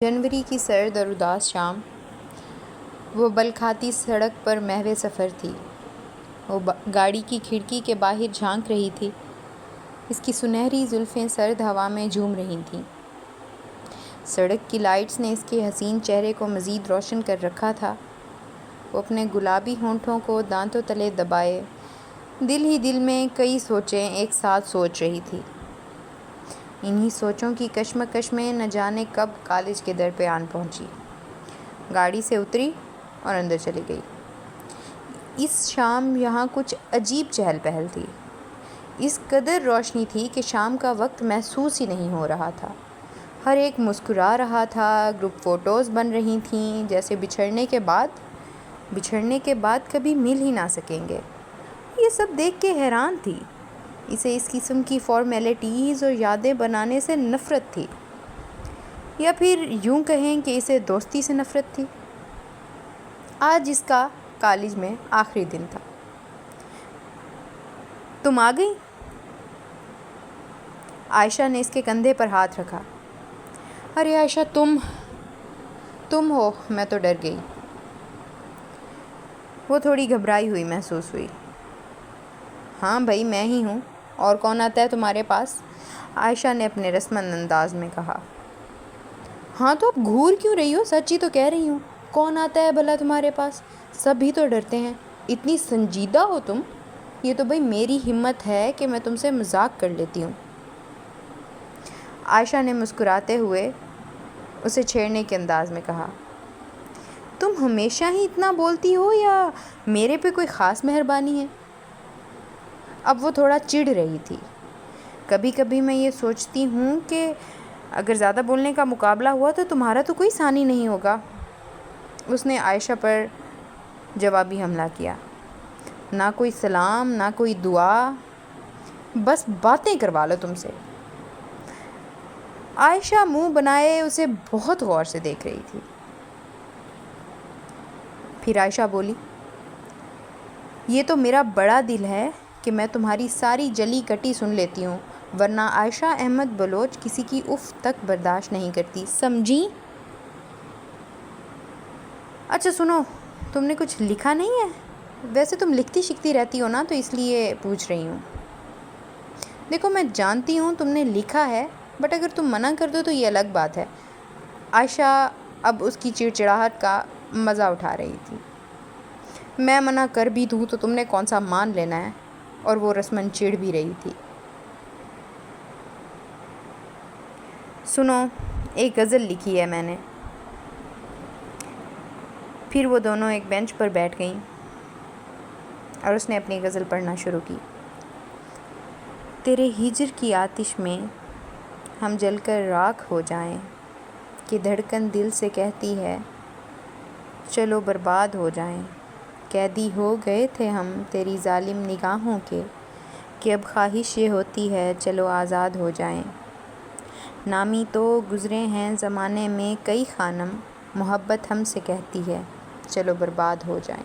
جنوری کی سرد اور اداس شام، وہ بلکھاتی سڑک پر محو سفر تھی۔ وہ گاڑی کی کھڑکی کے باہر جھانک رہی تھی۔ اس کی سنہری زلفیں سرد ہوا میں جھوم رہی تھیں۔ سڑک کی لائٹس نے اس کے حسین چہرے کو مزید روشن کر رکھا تھا۔ وہ اپنے گلابی ہونٹوں کو دانتوں تلے دبائے دل ہی دل میں کئی سوچیں ایک ساتھ سوچ رہی تھی۔ انہی سوچوں کی کشمکش میں نہ جانے کب کالج کے در پہ آن پہنچی، گاڑی سے اتری اور اندر چلی گئی۔ اس شام یہاں کچھ عجیب چہل پہل تھی۔ اس قدر روشنی تھی کہ شام کا وقت محسوس ہی نہیں ہو رہا تھا۔ ہر ایک مسکرا رہا تھا، گروپ فوٹوز بن رہی تھیں جیسے بچھڑنے کے بعد کبھی مل ہی نہ سکیں گے۔ یہ سب دیکھ کے حیران تھی۔ اسے اس قسم کی فارمیلٹیز اور یادیں بنانے سے نفرت تھی، یا پھر یوں کہیں کہ اسے دوستی سے نفرت تھی۔ آج اس کا کالج میں آخری دن تھا۔ تم آ گئی؟ عائشہ نے اس کے کندھے پر ہاتھ رکھا۔ ارے عائشہ، تم ہو؟ میں تو ڈر گئی۔ وہ تھوڑی گھبرائی ہوئی محسوس ہوئی۔ ہاں بھائی، میں ہی ہوں، اور کون آتا ہے تمہارے پاس؟ عائشہ نے اپنے رسمند انداز میں کہا۔ ہاں تو اب گھور کیوں رہی ہو؟ سچ ہی تو کہہ رہی ہوں۔ کون آتا ہے بھلا تمہارے پاس؟ سب بھی تو ڈرتے ہیں۔ اتنی سنجیدہ ہو تم؟ یہ تو بھائی میری ہمت ہے کہ میں تم سے مذاق کر لیتی ہوں۔ عائشہ نے مسکراتے ہوئے اسے چھیڑنے کے انداز میں کہا۔ تم ہمیشہ ہی اتنا بولتی ہو یا میرے پہ کوئی خاص مہربانی ہے؟ اب وہ تھوڑا چڑ رہی تھی۔ کبھی کبھی میں یہ سوچتی ہوں کہ اگر زیادہ بولنے کا مقابلہ ہوا تو تمہارا تو کوئی ثانی نہیں ہوگا۔ اس نے عائشہ پر جوابی حملہ کیا۔ نہ کوئی سلام، نہ کوئی دعا، بس باتیں کروا لو تم سے۔ عائشہ منہ بنائے اسے بہت غور سے دیکھ رہی تھی۔ پھر عائشہ بولی، یہ تو میرا بڑا دل ہے کہ میں تمہاری ساری جلی کٹی سن لیتی ہوں، ورنہ عائشہ احمد بلوچ کسی کی اف تک برداشت نہیں کرتی، سمجھی؟ اچھا سنو، تم نے کچھ لکھا نہیں ہے؟ ویسے تم لکھتی شکتی رہتی ہو نا، تو اس لیے پوچھ رہی ہوں۔ دیکھو میں جانتی ہوں تم نے لکھا ہے، بٹ اگر تم منع کر دو تو یہ الگ بات ہے۔ عائشہ اب اس کی چڑچڑاہٹ کا مزہ اٹھا رہی تھی۔ میں منع کر بھی دوں تو تم نے کون سا مان لینا ہے؟ اور وہ رسماً چڑ بھی رہی تھی۔ سنو، ایک غزل لکھی ہے میں نے۔ پھر وہ دونوں ایک بینچ پر بیٹھ گئیں اور اس نے اپنی غزل پڑھنا شروع کی۔ تیرے ہجر کی آتش میں ہم جل کر راکھ ہو جائیں، کہ دھڑکن دل سے کہتی ہے چلو برباد ہو جائیں۔ قیدی ہو گئے تھے ہم تیری ظالم نگاہوں کے، کہ اب خواہش یہ ہوتی ہے چلو آزاد ہو جائیں۔ نامی تو گزرے ہیں زمانے میں کئی خانم، محبت ہم سے کہتی ہے چلو برباد ہو جائیں،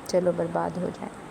چلو برباد ہو جائیں۔